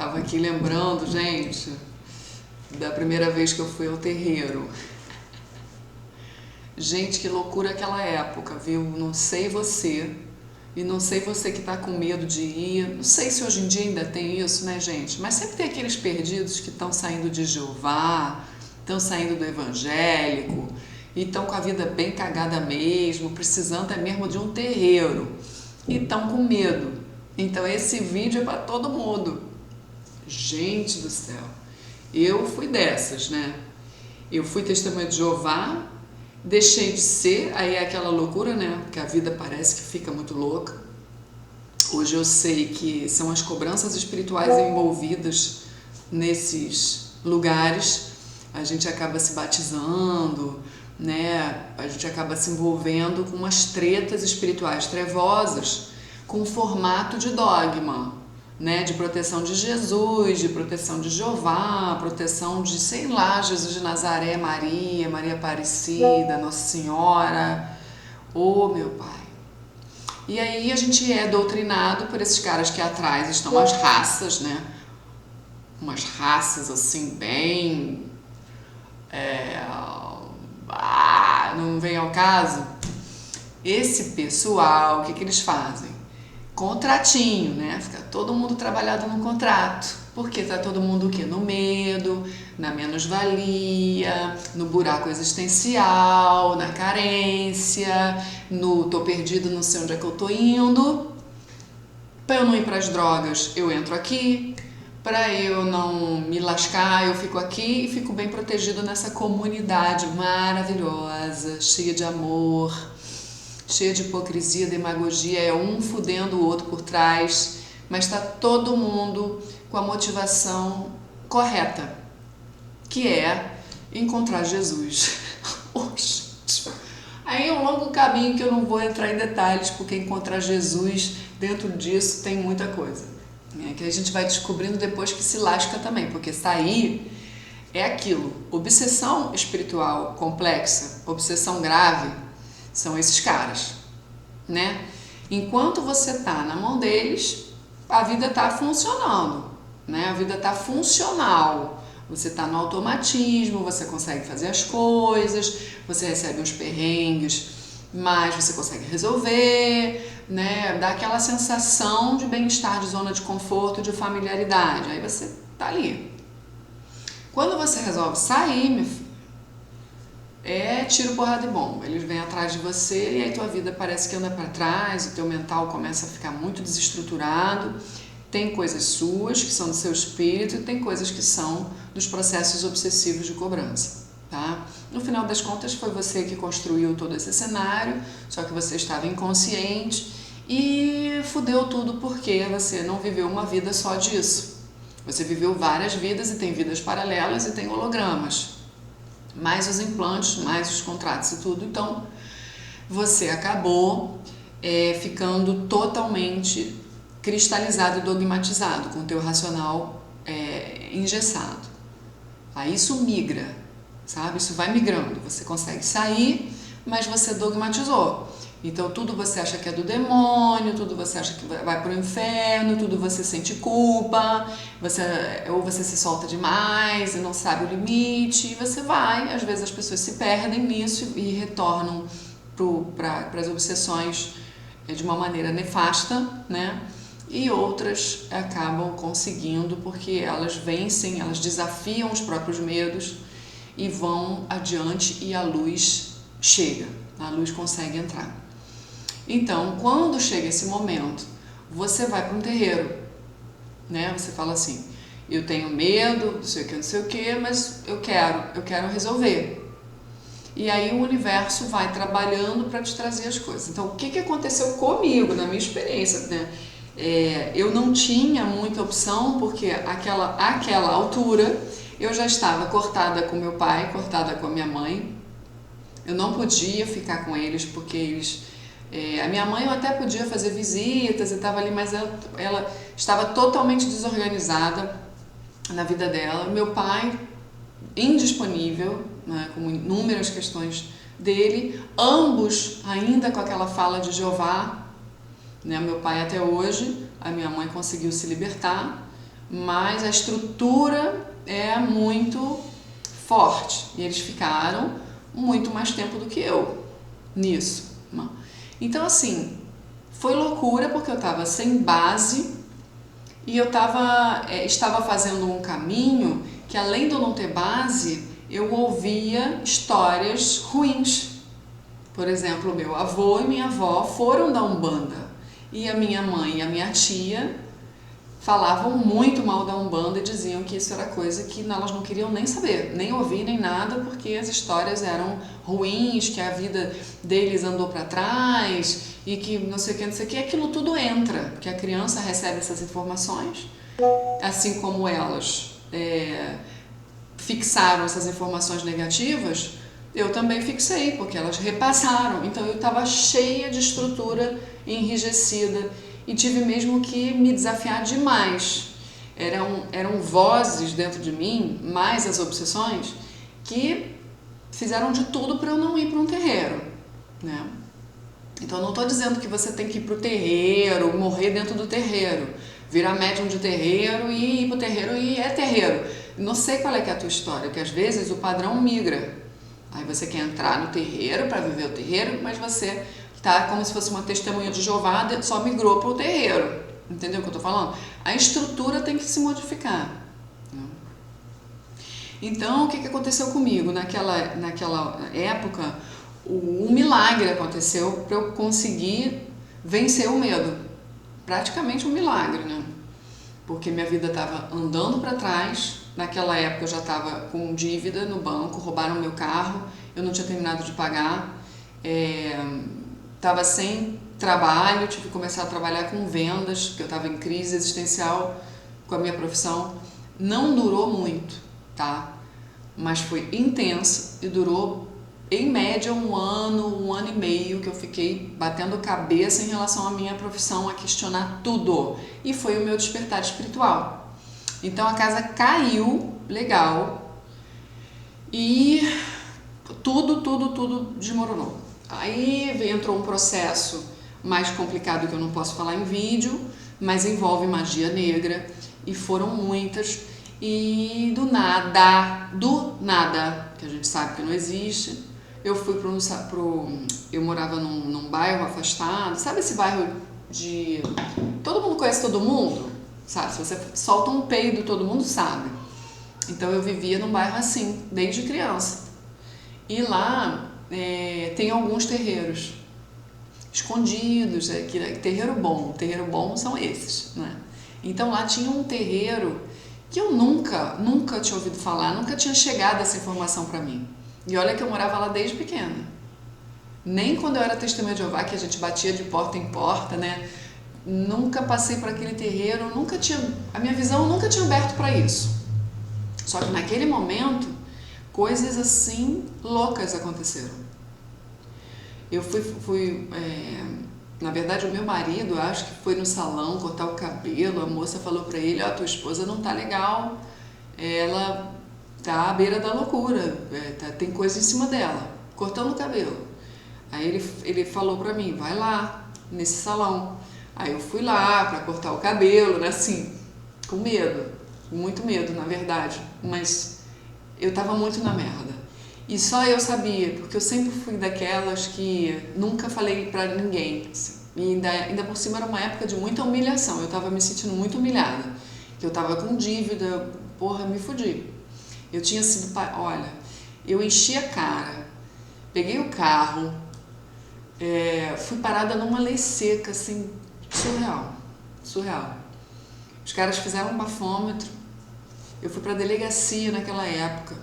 Tava aqui lembrando, gente, da primeira vez que eu fui ao terreiro. Gente, que loucura aquela época, viu? Não sei você, e não sei você que tá com medo de ir. Não sei se hoje em dia ainda tem isso, né, gente? Mas sempre tem aqueles perdidos que estão saindo de Jeová, estão saindo do evangélico, e estão com a vida bem cagada mesmo, precisando mesmo de um terreiro, e estão com medo. Então esse vídeo é para todo mundo. Gente do céu, eu fui dessas, né? Eu fui testemunha de Jeová, deixei de ser, aí é aquela loucura, né? Porque a vida parece que fica muito louca. Hoje eu sei que são as cobranças espirituais envolvidas nesses lugares. A gente acaba se batizando, né? A gente acaba se envolvendo com umas tretas espirituais trevosas com formato de dogma, né? De proteção de Jesus, de proteção de Jeová, proteção de, sei lá, Jesus de Nazaré, Maria, Maria Aparecida, Nossa Senhora, oh meu Pai. E aí a gente é doutrinado por esses caras que atrás estão as raças, né? Umas raças assim bem... não vem ao caso. Esse pessoal, o que eles fazem? Contratinho, né? Fica todo mundo trabalhado no contrato. Porque tá todo mundo o quê? No medo, na menos-valia, no buraco existencial, na carência, no tô perdido, não sei onde é que eu tô indo. Para eu não ir para as drogas, eu entro aqui. Para eu não me lascar, eu fico aqui e fico bem protegido nessa comunidade maravilhosa, cheia de amor, cheia de hipocrisia, demagogia, é um fudendo o outro por trás, mas está todo mundo com a motivação correta, que é encontrar Jesus. Aí é um longo caminho que eu não vou entrar em detalhes, porque encontrar Jesus, dentro disso tem muita coisa, né? Que a gente vai descobrindo depois que se lasca também, porque sair é aquilo, obsessão espiritual complexa, obsessão grave, são esses caras, né? Enquanto você tá na mão deles, a vida tá funcionando, né? A vida tá funcional. Você tá no automatismo, você consegue fazer as coisas, você recebe uns perrengues, mas você consegue resolver, né? Dá aquela sensação de bem-estar, de zona de conforto, de familiaridade. Aí você tá ali. Quando você resolve sair, meu filho, é tiro, porrada e bomba. Eles vêm atrás de você e aí tua vida parece que anda para trás, o teu mental começa a ficar muito desestruturado. Tem coisas suas que são do seu espírito e tem coisas que são dos processos obsessivos de cobrança, tá? No final das contas foi você que construiu todo esse cenário, só que você estava inconsciente e fudeu tudo porque você não viveu uma vida só disso. Você viveu várias vidas e tem vidas paralelas e tem hologramas. Mais os implantes, mais os contratos e tudo. Então, você acabou ficando totalmente cristalizado e dogmatizado, com o teu racional engessado. Aí isso migra, sabe? Isso vai migrando. Você consegue sair, mas você dogmatizou. Então, tudo você acha que é do demônio, tudo você acha que vai para o inferno, tudo você sente culpa, ou você se solta demais e não sabe o limite, e você vai. Às vezes as pessoas se perdem nisso e retornam para as obsessões de uma maneira nefasta, né? E outras acabam conseguindo porque elas vencem, elas desafiam os próprios medos e vão adiante e a luz chega, a luz consegue entrar. Então, quando chega esse momento, você vai para um terreiro, né? Você fala assim, eu tenho medo, não sei o que, mas eu quero resolver. E aí o universo vai trabalhando para te trazer as coisas. Então, o que aconteceu comigo, na minha experiência, né? Eu não tinha muita opção, porque aquela altura eu já estava cortada com meu pai, cortada com a minha mãe. Eu não podia ficar com eles, porque eles... a minha mãe eu até podia fazer visitas e estava ali, mas ela estava totalmente desorganizada na vida dela. Meu pai, indisponível, né, com inúmeras questões dele, ambos ainda com aquela fala de Jeová, né? Meu pai até hoje, a minha mãe conseguiu se libertar, mas a estrutura é muito forte e eles ficaram muito mais tempo do que eu nisso. Então assim, foi loucura porque eu estava sem base e eu estava fazendo um caminho que, além de eu não ter base, eu ouvia histórias ruins. Por exemplo, meu avô e minha avó foram da Umbanda e a minha mãe e a minha tia falavam muito mal da Umbanda e diziam que isso era coisa que elas não queriam nem saber, nem ouvir, nem nada, porque as histórias eram ruins, que a vida deles andou para trás e que não sei o que, aquilo tudo entra, porque a criança recebe essas informações, assim como elas fixaram essas informações negativas, eu também fixei, porque elas repassaram, então eu estava cheia de estrutura enrijecida e tive mesmo que me desafiar demais. Eram vozes dentro de mim, mais as obsessões, que fizeram de tudo para eu não ir para um terreiro, né? Então eu não estou dizendo que você tem que ir para o terreiro, morrer dentro do terreiro, virar médium de terreiro e ir para o terreiro e é terreiro. Não sei qual é que é a tua história, que às vezes o padrão migra. Aí você quer entrar no terreiro para viver o terreiro, mas você tá como se fosse uma testemunha de Jeová, só migrou para o terreiro. Entendeu o que eu tô falando? A estrutura tem que se modificar. Então, o que aconteceu comigo? Naquela época, um milagre aconteceu para eu conseguir vencer o medo. Praticamente um milagre, né? Porque minha vida estava andando para trás. Naquela época eu já estava com dívida no banco, roubaram meu carro, eu não tinha terminado de pagar. Estava sem trabalho, tive que começar a trabalhar com vendas, porque eu estava em crise existencial com a minha profissão. Não durou muito, tá? Mas foi intenso e durou, em média, um ano e meio, que eu fiquei batendo cabeça em relação à minha profissão, a questionar tudo. E foi o meu despertar espiritual. Então a casa caiu, legal, e tudo desmoronou. Aí entrou um processo mais complicado que eu não posso falar em vídeo, mas envolve magia negra, e foram muitas, e do nada, que a gente sabe que não existe, eu fui eu morava num bairro afastado, sabe esse bairro de... todo mundo conhece todo mundo, sabe? Se você solta um peido, todo mundo sabe. Então eu vivia num bairro assim, desde criança. E lá tem alguns terreiros escondidos, terreiro bom são esses, né? Então lá tinha um terreiro que eu nunca tinha ouvido falar, nunca tinha chegado essa informação para mim. E olha que eu morava lá desde pequena. Nem quando eu era testemunha de Jeová, que a gente batia de porta em porta, né? Nunca passei por aquele terreiro, a minha visão nunca tinha aberto para isso. Só que naquele momento, coisas assim loucas aconteceram. Eu na verdade, o meu marido, acho que foi no salão cortar o cabelo, a moça falou pra ele, tua esposa não tá legal, ela tá à beira da loucura, tem coisa em cima dela, cortando o cabelo. Aí ele falou pra mim, vai lá, nesse salão. Aí eu fui lá pra cortar o cabelo, né, assim, com medo, muito medo, na verdade, mas eu tava muito na merda. E só eu sabia, porque eu sempre fui daquelas que nunca falei pra ninguém. E ainda por cima era uma época de muita humilhação, eu tava me sentindo muito humilhada. Eu tava com dívida, me fudi. Eu tinha sido, eu enchi a cara, peguei o carro, fui parada numa lei seca, assim, surreal. Os caras fizeram um bafômetro. Eu fui pra delegacia naquela época,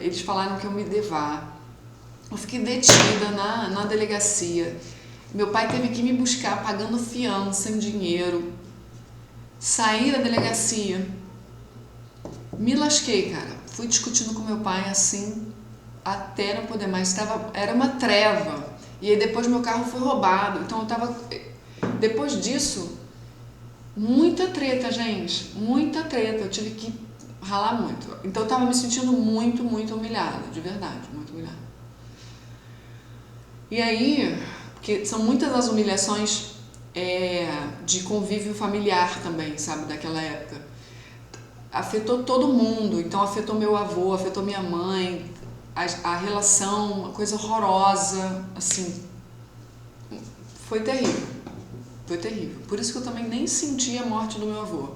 eles falaram que eu me levar. Eu fiquei detida na delegacia. Meu pai teve que me buscar pagando fiança em dinheiro. Saí da delegacia, me lasquei, cara. Fui discutindo com meu pai assim, até não poder mais. Era uma treva. E aí depois meu carro foi roubado. Então depois disso, muita treta, gente. Muita treta. Eu tive que ralar muito. Então eu tava me sentindo muito humilhada, de verdade, muito humilhada. E aí, porque são muitas as humilhações de convívio familiar também, sabe, daquela época. afetou todo mundo. Então afetou meu avô, afetou minha mãe, a relação, uma coisa horrorosa, assim, foi terrível. Foi terrível. Por isso que eu também nem senti a morte do meu avô.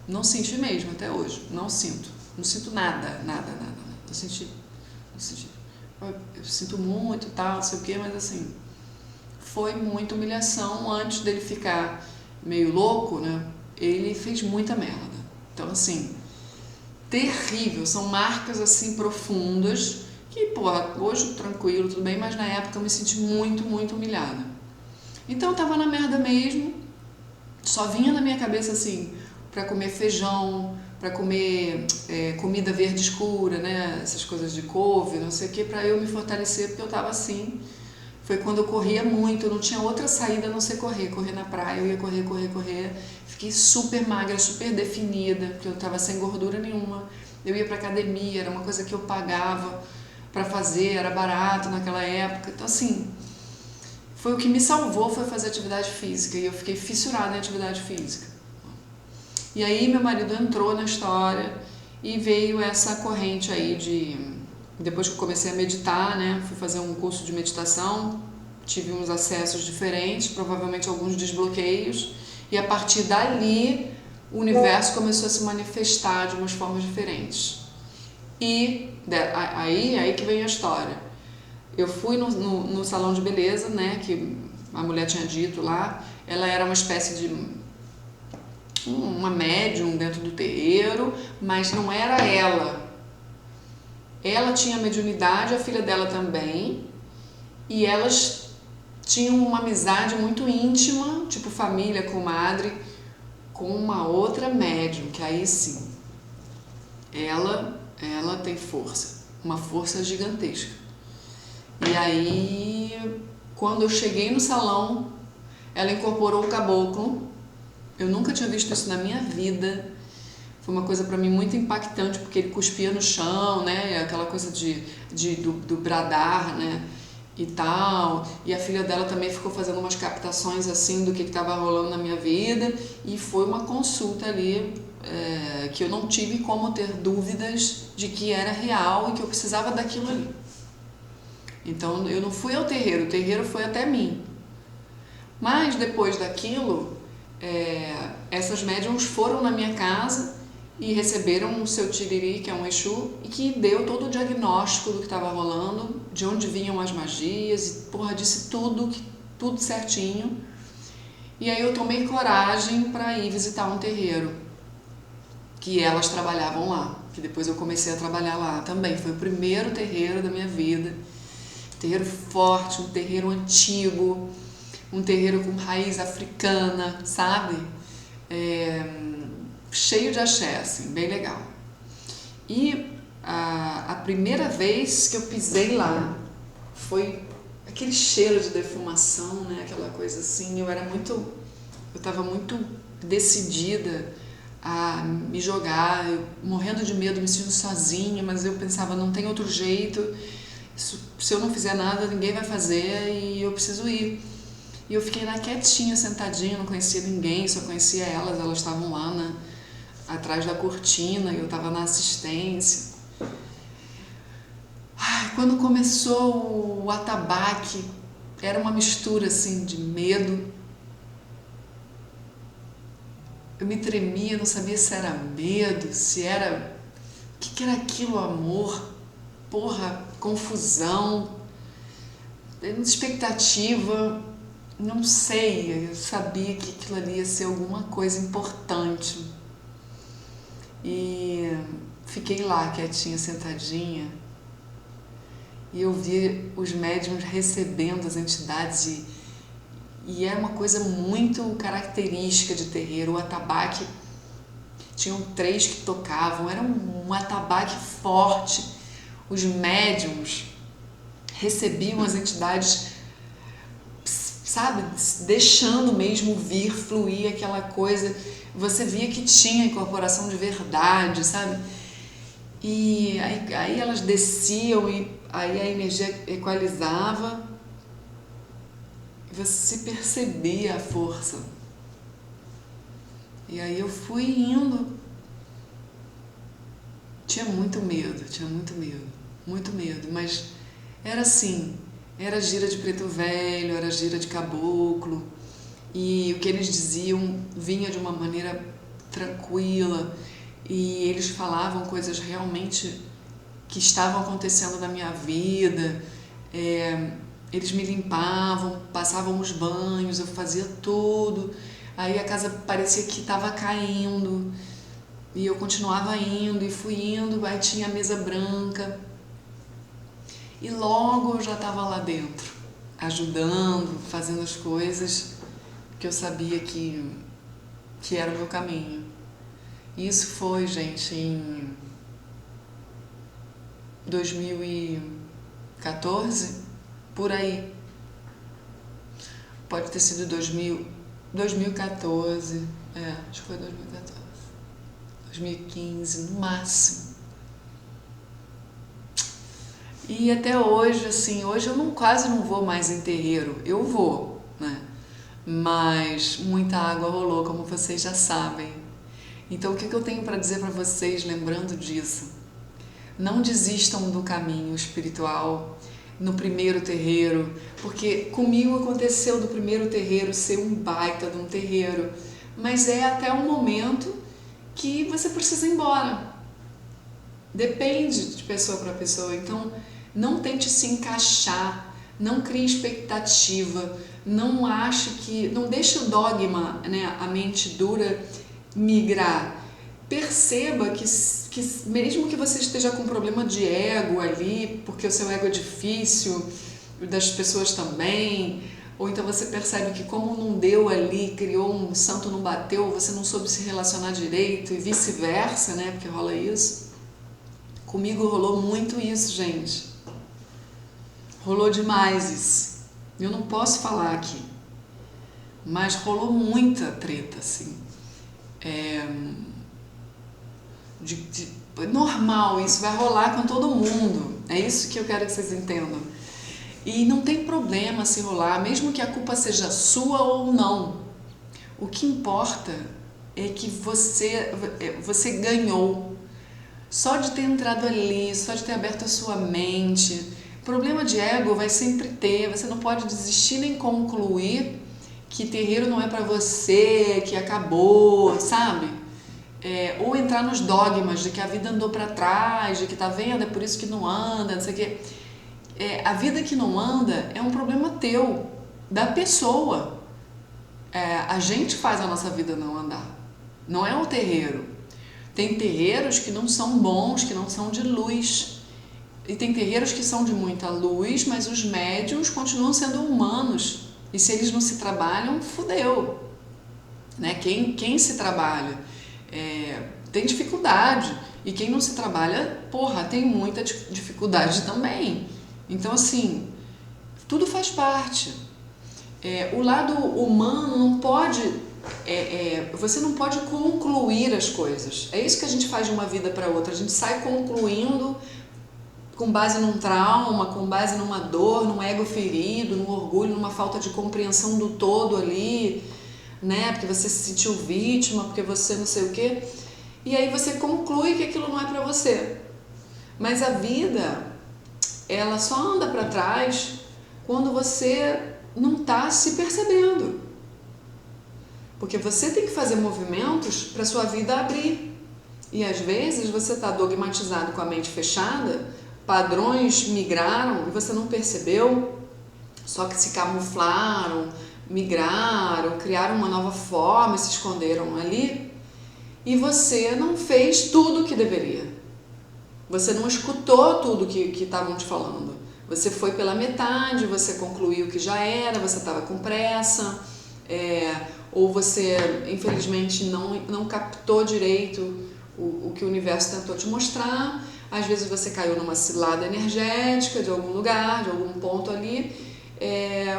Não senti mesmo até hoje. Não sinto. Não sinto nada. Não senti. Não senti. Eu sinto muito e tal, não sei o quê, mas assim, foi muita humilhação. Antes dele ficar meio louco, né? Ele fez muita merda. Então, assim, terrível. São marcas assim profundas que, pô, hoje tranquilo, tudo bem, mas na época eu me senti muito, muito humilhada. Então eu tava na merda mesmo, só vinha na minha cabeça assim, pra comer feijão, pra comer comida verde escura, né, essas coisas de couve, não sei o que, pra eu me fortalecer, porque eu tava assim. Foi quando eu corria muito, eu não tinha outra saída a não ser correr na praia, eu ia correr. Fiquei super magra, super definida, porque eu tava sem gordura nenhuma. Eu ia pra academia, era uma coisa que eu pagava pra fazer, era barato naquela época, então assim, foi o que me salvou, foi fazer atividade física, e eu fiquei fissurada em atividade física. E aí meu marido entrou na história e veio essa corrente aí de... Depois que eu comecei a meditar, né, fui fazer um curso de meditação, tive uns acessos diferentes, provavelmente alguns desbloqueios, e a partir dali o universo começou a se manifestar de umas formas diferentes. E aí que vem a história. Eu fui no salão de beleza, né, que a mulher tinha dito lá, ela era uma espécie de uma médium dentro do terreiro, mas não era ela. Ela tinha mediunidade, a filha dela também, e elas tinham uma amizade muito íntima, tipo família, comadre, com uma outra médium, que aí sim, ela tem força, uma força gigantesca. E aí, quando eu cheguei no salão, ela incorporou o caboclo. Eu nunca tinha visto isso na minha vida. Foi uma coisa pra mim muito impactante, porque ele cuspia no chão, né? Aquela coisa do bradar, né? E tal. E a filha dela também ficou fazendo umas captações assim do que estava rolando na minha vida. E foi uma consulta ali que eu não tive como ter dúvidas de que era real e que eu precisava daquilo ali. Então eu não fui ao terreiro, o terreiro foi até mim. Mas depois daquilo, essas médiums foram na minha casa e receberam o seu tiriri, que é um Exu, e que deu todo o diagnóstico do que estava rolando, de onde vinham as magias, e porra, disse tudo certinho. E aí eu tomei coragem para ir visitar um terreiro, que elas trabalhavam lá, que depois eu comecei a trabalhar lá também. Foi o primeiro terreiro da minha vida. Terreiro forte, um terreiro antigo, um terreiro com raiz africana, sabe? Cheio de axé, assim, bem legal. E a primeira vez que eu pisei lá foi aquele cheiro de defumação, né? Aquela coisa assim, eu estava muito decidida a me jogar, morrendo de medo, me sentindo sozinha, mas eu pensava, não tem outro jeito. Se eu não fizer nada, ninguém vai fazer e eu preciso ir. E eu fiquei lá quietinha, sentadinha, não conhecia ninguém, só conhecia elas estavam lá atrás da cortina e eu estava na assistência. Quando começou o atabaque, era uma mistura assim de medo. Eu me tremia, não sabia se era medo, se era... O que era aquilo, amor? Porra, confusão, expectativa, não sei, eu sabia que aquilo ali ia ser alguma coisa importante. E fiquei lá quietinha, sentadinha, e eu vi os médiuns recebendo as entidades, e é uma coisa muito característica de terreiro. O atabaque, tinham 3 que tocavam, era um atabaque forte. Os médiums recebiam as entidades, sabe, deixando mesmo vir, fluir aquela coisa. Você via que tinha incorporação de verdade, sabe? E aí elas desciam e aí a energia equalizava e você percebia a força. E aí eu fui indo tinha muito medo, muito medo, mas era assim, era gira de preto velho, era gira de caboclo, e o que eles diziam vinha de uma maneira tranquila, e eles falavam coisas realmente que estavam acontecendo na minha vida. Eles me limpavam, passavam os banhos, eu fazia tudo, aí a casa parecia que estava caindo, e eu continuava indo e fui indo, aí tinha a mesa branca, e logo eu já estava lá dentro, ajudando, fazendo as coisas que eu sabia que era o meu caminho. E isso foi, gente, em 2014, por aí. Pode ter sido 2014, acho que foi 2014, 2015, no máximo. E até hoje, assim, hoje eu quase não vou mais em terreiro. Eu vou, né? Mas muita água rolou, como vocês já sabem. Então, o que eu tenho para dizer para vocês, lembrando disso? Não desistam do caminho espiritual no primeiro terreiro, porque comigo aconteceu do primeiro terreiro ser um baita de um terreiro, mas é até um momento que você precisa ir embora. Depende de pessoa para pessoa, então não tente se encaixar, não crie expectativa, não deixe o dogma, né, a mente dura migrar. Perceba que mesmo que você esteja com problema de ego ali, porque o seu ego é difícil, o das pessoas também, ou então você percebe que como não deu ali, criou um santo não bateu, você não soube se relacionar direito e vice-versa, né, porque rola isso. Comigo rolou muito isso, gente. Rolou demais isso. Eu não posso falar aqui, mas rolou muita treta, assim. Normal, isso vai rolar com todo mundo. É isso que eu quero que vocês entendam. E não tem problema se rolar, mesmo que a culpa seja sua ou não. O que importa é que você ganhou. Só de ter entrado ali, só de ter aberto a sua mente. Problema de ego vai sempre ter, você não pode desistir nem concluir que terreiro não é pra você, que acabou, sabe? Ou entrar nos dogmas de que a vida andou pra trás, de que tá vendo, é por isso que não anda, não sei o quê. A vida que não anda é um problema teu, da pessoa. A gente faz a nossa vida não andar, não é o terreiro. Tem terreiros que não são bons, que não são de luz. E tem terreiros que são de muita luz, mas os médiuns continuam sendo humanos. E se eles não se trabalham, fudeu. Né? Quem se trabalha tem dificuldade. E quem não se trabalha, tem muita dificuldade também. Então, assim, tudo faz parte. O lado humano não pode... você não pode concluir as coisas. É isso que a gente faz de uma vida para outra. A gente sai concluindo com base num trauma, com base numa dor, num ego ferido, num orgulho, numa falta de compreensão do todo ali, né? Porque você se sentiu vítima, porque você não sei o quê. E aí você conclui que aquilo não é para você. Mas a vida, ela só anda para trás quando você não está se percebendo. Porque você tem que fazer movimentos para sua vida abrir. E às vezes você está dogmatizado com a mente fechada, padrões migraram e você não percebeu, só que se camuflaram, migraram, criaram uma nova forma, se esconderam ali, e você não fez tudo o que deveria. Você não escutou tudo que estavam te falando. Você foi pela metade, você concluiu que já era, você estava com pressa, ou você, infelizmente, não captou direito o que o universo tentou te mostrar. Às vezes você caiu numa cilada energética de algum lugar, de algum ponto ali,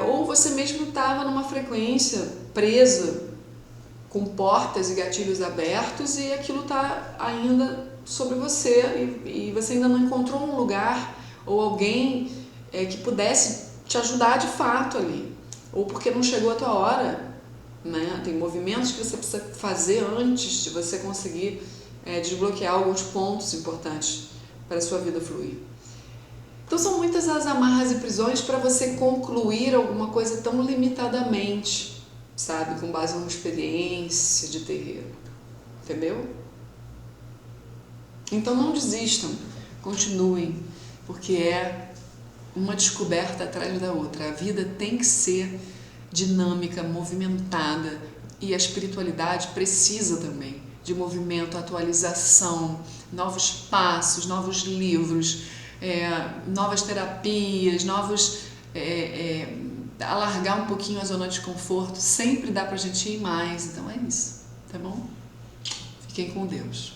ou você mesmo estava numa frequência presa, com portas e gatilhos abertos, e aquilo está ainda sobre você, e você ainda não encontrou um lugar ou alguém que pudesse te ajudar de fato ali, ou porque não chegou a tua hora, né? Tem movimentos que você precisa fazer antes de você conseguir desbloquear alguns pontos importantes para a sua vida fluir. Então são muitas as amarras e prisões para você concluir alguma coisa tão limitadamente, sabe, com base numa experiência de terreiro, entendeu? Então não desistam, continuem, porque é uma descoberta atrás da outra. A vida tem que ser dinâmica, movimentada, e a espiritualidade precisa também de movimento, atualização, novos passos, novos livros, novas terapias, alargar um pouquinho a zona de conforto. Sempre dá pra gente ir mais, então é isso, tá bom? Fiquem com Deus.